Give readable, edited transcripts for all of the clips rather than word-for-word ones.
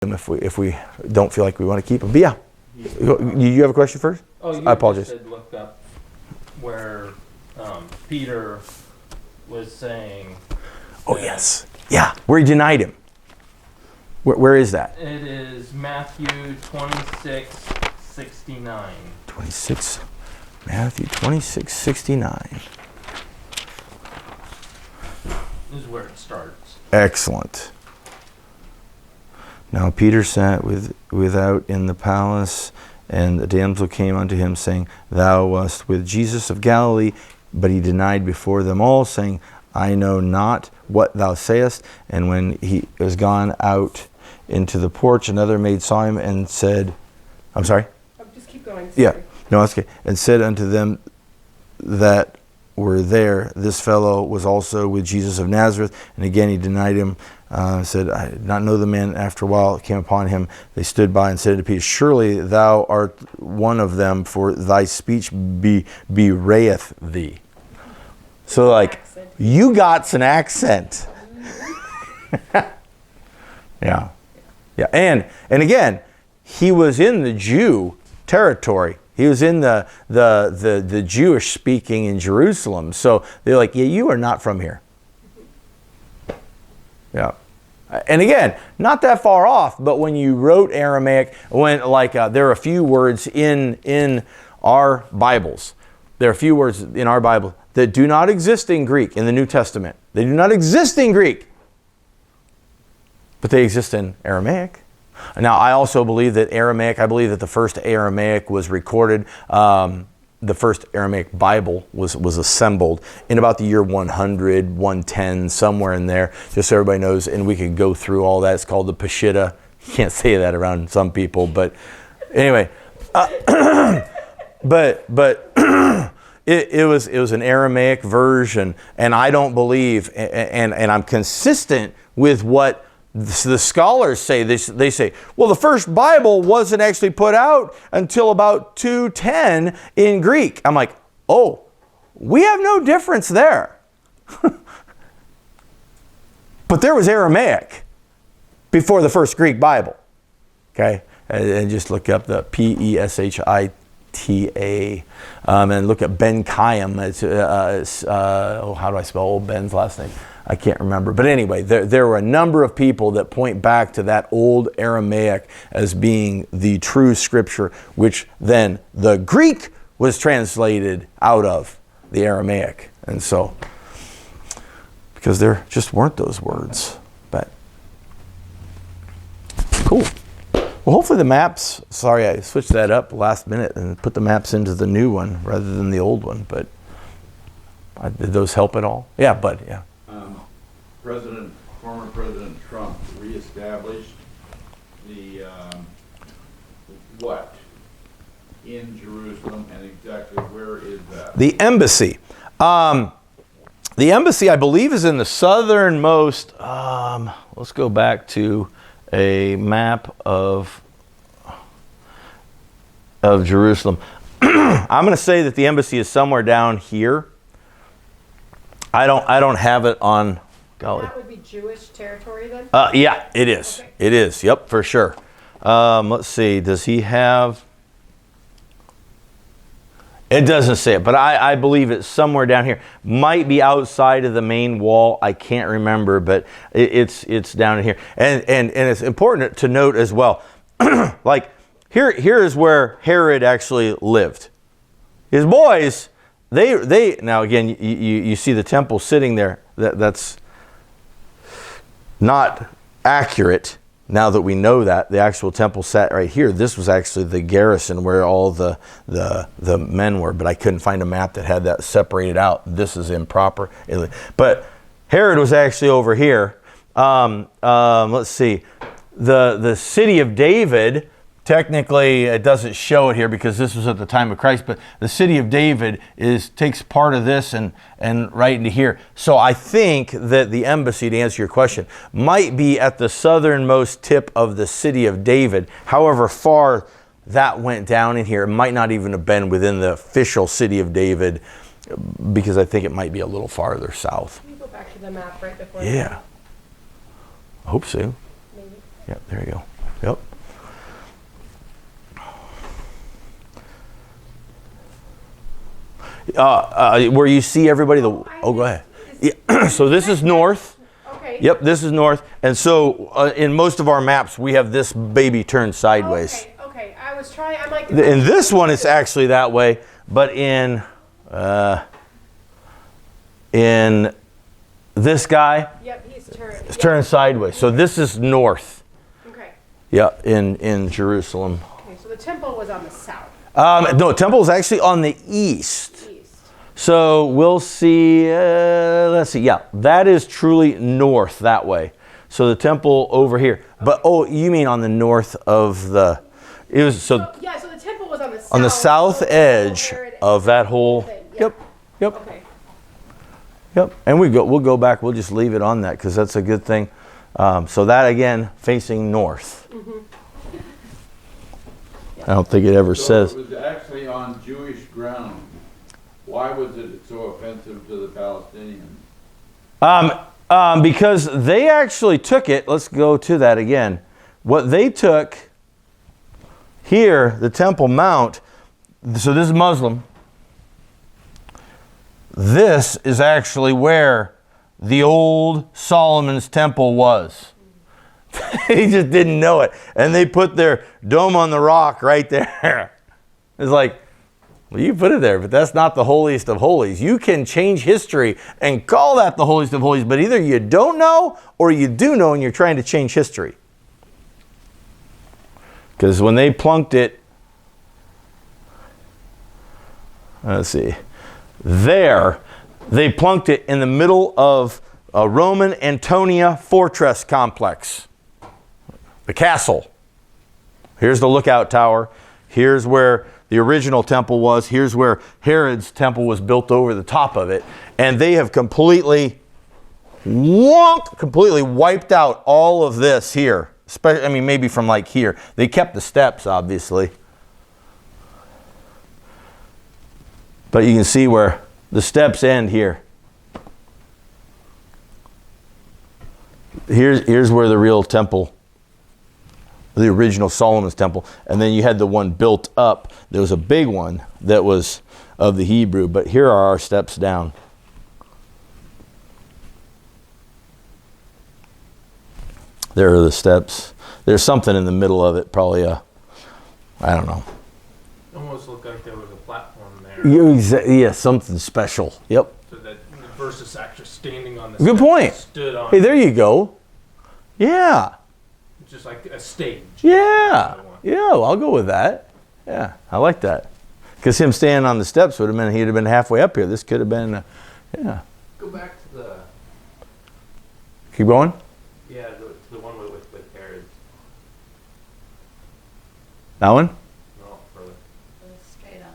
them if we don't feel like we want to keep them. But yeah, you have a question first? Oh, you I apologize. Just said look up where Peter was saying. Oh yes, yeah, where he denied him. Where is that? It is Matthew 26:69. 26, Matthew 26:69. This is where it starts. Excellent. Now Peter sat without in the palace, and the damsel came unto him, saying, Thou wast with Jesus of Galilee. But he denied before them all, saying, I know not what thou sayest. And when he was gone out into the porch, another maid saw him and said, I'm sorry? Oh, just keep going. Sorry. Yeah, no, that's okay. And said unto them that were there, This fellow was also with Jesus of Nazareth. And again he denied him, said, I did not know the man. After a while it came upon him. They stood by and said to Peter, Surely thou art one of them, for thy speech bewrayeth thee. So like, you got an accent. Yeah. Yeah. And again, he was in the Jew territory. He was in the Jewish speaking in Jerusalem. So they're like, yeah, you are not from here. Yeah. And again, not that far off, but when you wrote Aramaic, when there are a few words in our Bibles. There are a few words in our Bible that do not exist in Greek in the New Testament. They do not exist in Greek, but they exist in Aramaic. Now, I also believe that I believe that the first Aramaic was recorded, the first Aramaic Bible was assembled in about the year 100, 110, somewhere in there, just so everybody knows, and we could go through all that. It's called the Peshitta. You can't say that around some people, but anyway. But it was an Aramaic version, and I don't believe, and I'm consistent with what the scholars say. They say, well, the first Bible wasn't actually put out until about 210 in Greek. I'm like, oh, we have no difference there. But there was Aramaic before the first Greek Bible. Okay, and just look up the Peshita, and look at Ben Chaim. How do I spell old Ben's last name? I can't remember. But anyway, there were a number of people that point back to that old Aramaic as being the true scripture, which then the Greek was translated out of the Aramaic. And so, because there just weren't those words. But, cool. Well, hopefully the maps, sorry, I switched that up last minute and put the maps into the new one rather than the old one, but did those help at all? Yeah, Bud, yeah. Former President Trump reestablished the what in Jerusalem, and exactly where is that? The embassy. The embassy, I believe, is in the southernmost, let's go back to a map of Jerusalem. I'm going to say that the embassy is somewhere down here. I don't have it on. Golly. That would be Jewish territory then? Yeah, it is. Okay. It is. Yep, for sure. Let's see. Does he have? It doesn't say it, but I believe it's somewhere down here. Might be outside of the main wall. I can't remember, but it's down in here. And it's important to note as well. Like here is where Herod actually lived. His boys, they now again you see the temple sitting there. That's not accurate. Now that we know that the actual temple sat right here, this was actually the garrison where all the men were, but I couldn't find a map that had that separated out. This is improper. But Herod was actually over here. Let's see. The city of David, technically it doesn't show it here because this was at the time of Christ, but the city of David takes part of this and right into here. So I think that the embassy, to answer your question, might be at the southernmost tip of the city of David. However far that went down in here, it might not even have been within the official city of David, because I think it might be a little farther south. Can you go back to the map right before? Yeah. I hope so. Maybe. Yeah, there you go. Where you see everybody, go ahead. Yeah. So this is north. Okay. Yep, this is north. And so in most of our maps, we have this baby turned sideways. Okay. I was trying. I'm like. In this one, it's actually that way. But in this guy, Yep, he's turned. it's turned sideways. So this is north. Okay. Yeah, in Jerusalem. Okay. So the temple was on the south. No, temple is actually on the east. East. So we'll see, let's see, yeah, that is truly north that way. So the temple over here. But, oh, you mean on the north of the, it was, so Yeah. So the temple was on the south. on the south edge where it- of that whole, thing, yeah. yep. Okay. Yep, and we'll go back. We'll just leave it on that because that's a good thing. So that again, facing north. I don't think it ever So says. it was actually on Jewish ground. Why was it so offensive to the Palestinians? Because they actually took it. Let's go to that again. What they took here, the Temple Mount. So this is Muslim. This is actually where the old Solomon's temple was. They just didn't know it. And they put their dome on the rock right there. It's like, well, you put it there, but that's not the holiest of holies. You can change history and call that the holiest of holies, but either you don't know or you do know and you're trying to change history. Because when they plunked it, let's see, there, they plunked it in the middle of a Roman Antonia fortress complex. The castle. Here's the lookout tower. Here's where the original temple was. Here's where Herod's temple was built over the top of it. And they have completely wiped out all of this here. I mean, maybe from like here. They kept the steps, obviously. But you can see where the steps end here. Here's where the real temple, the original Solomon's temple, and then you had the one built up. There was a big one that was of the Hebrew, but here are our steps down. There are the steps. There's something in the middle of it, probably I don't know. Almost looked like there was a platform there. Yeah, something special. Yep. So that versus actually standing on the Good steps, point. Stood on. Hey, there you go. Yeah. Just like a stage. Yeah. Yeah, well, I'll go with that. Yeah, I like that. Because him standing on the steps would have meant he'd have been halfway up here. This could have been, yeah. Go back to the Keep going. the one with Herod. That one? No, further. Straight on.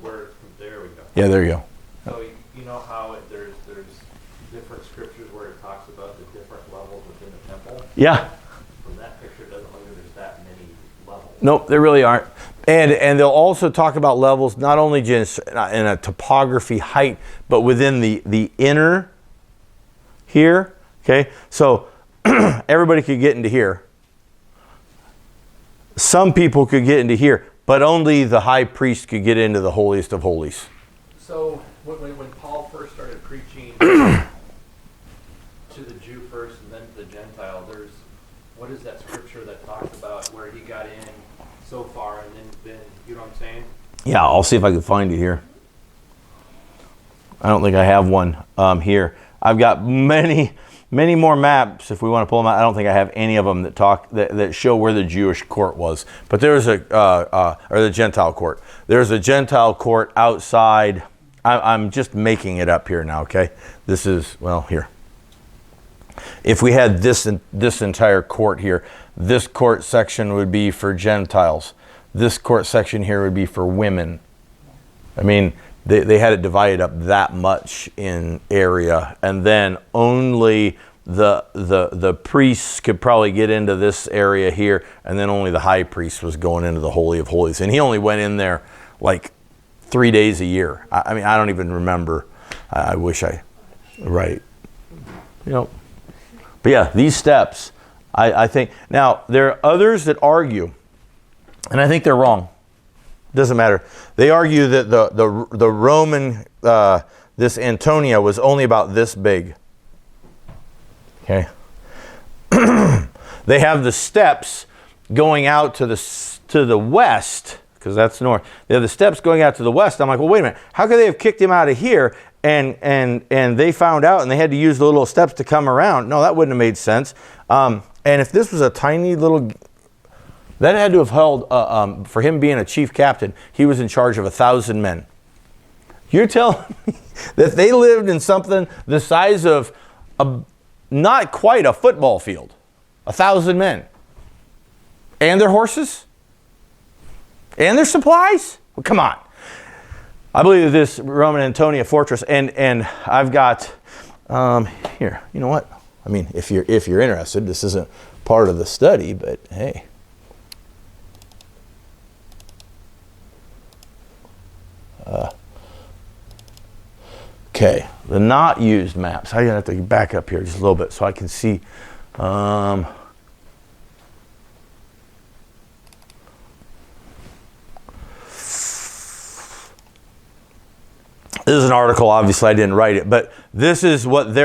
Where there we go. Yeah, there you go. So you know how there's different scriptures where it talks about the different levels within the temple. Yeah. From that picture, it doesn't look like there's that many levels. Nope, there really aren't. And they'll also talk about levels, not only just in a topography height, but within the inner here. Okay, so everybody could get into here. Some people could get into here, but only the high priest could get into the holiest of holies. So when Paul first started preaching to the Jew first and then to the Gentile, what is that scripture that talks about where he got in so far and then you know what I'm saying? Yeah, I'll see if I can find it here. I don't think I have one here. I've got many more maps if we want to pull them out. I don't think I have any of them that show where the Jewish court was. But there's or the Gentile court. There's a Gentile court outside. I'm just making it up here now, okay? This is, well, here. If we had this entire court here, this court section would be for Gentiles. This court section here would be for women. I mean, they had it divided up that much in area, and then only the priests could probably get into this area here, and then only the high priest was going into the Holy of Holies, and he only went in there like 3 days a year. I mean, I don't even remember. I wish right. You know, but yeah, these steps, I think. Now, there are others that argue, and I think they're wrong. doesn't matter. They argue that the Roman, this Antonia was only about this big. Okay. They have the steps going out to the west, because that's north. They have the steps going out to the west. I'm like, well, wait a minute. How could they have kicked him out of here? And they found out, and they had to use the little steps to come around. No, that wouldn't have made sense. And if this was a tiny little, that had to have held, for him being a chief captain, he was in charge of 1,000 men. You're telling me that they lived in something the size of not quite a football field, 1,000 men, and their horses, and their supplies? Well, come on. I believe that this Roman Antonia fortress, and I've got here. You know what? I mean, if you're interested, this isn't part of the study, but hey. Okay, the not used maps. I'm gonna have to back up here just a little bit so I can see. This is an article. Obviously, I didn't write it, but this is what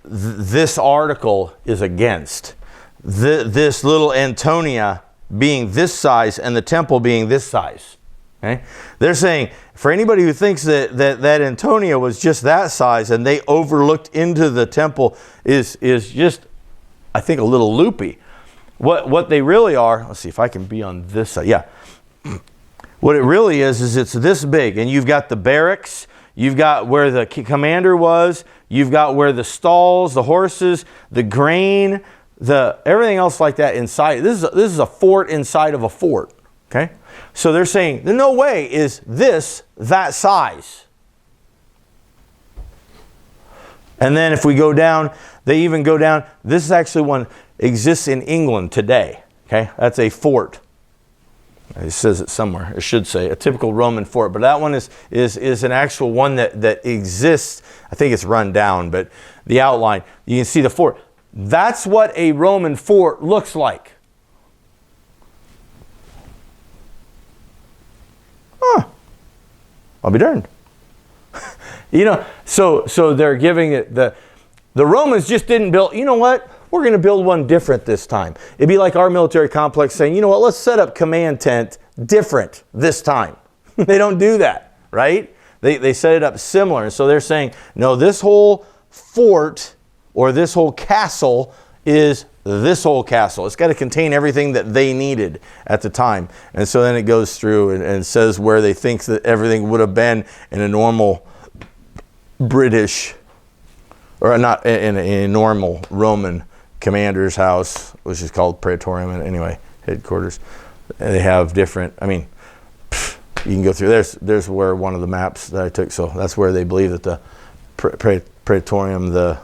this article is against. This little Antonia being this size and the temple being this size. Okay, they're saying for anybody who thinks that Antonia was just that size and they overlooked into the temple is just, I think, a little loopy. What they really are. Let's see if I can be on this side. Yeah. What it really is it's this big, and you've got the barracks, you've got where the commander was, you've got where the stalls, the horses, the grain, everything else like that inside. This is a fort inside of a fort. Okay, so they're saying no way is this that size. And then if we go down, they even go down. This is actually one exists in England today. Okay, that's a fort. It says it somewhere. It should say a typical Roman fort, but that one is an actual one that exists. I think it's run down, but the outline, you can see the fort. That's what a Roman fort looks like. Huh. I'll be darned. So they're giving it the Romans just didn't build. You know what? We're going to build one different this time. It'd be like our military complex saying, you know what, let's set up command tent different this time. They don't do that, right? They set it up similar. And so they're saying, no, this whole fort or this whole castle is this whole castle. It's got to contain everything that they needed at the time. And so then it goes through and says where they think that everything would have been in a normal British, or not in a normal Roman commander's house, which is called Praetorium, and anyway, headquarters. They have different, I mean, you can go through, there's where one of the maps that I took, so that's where they believe that the Praetorium, the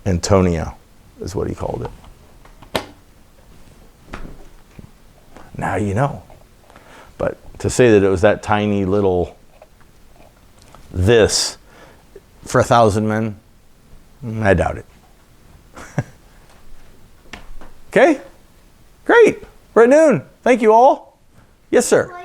Antonia is what he called it. Now you know. But to say that it was that tiny little this for 1,000 men, I doubt it. Okay? Great. We're at noon. Thank you all. Yes, sir.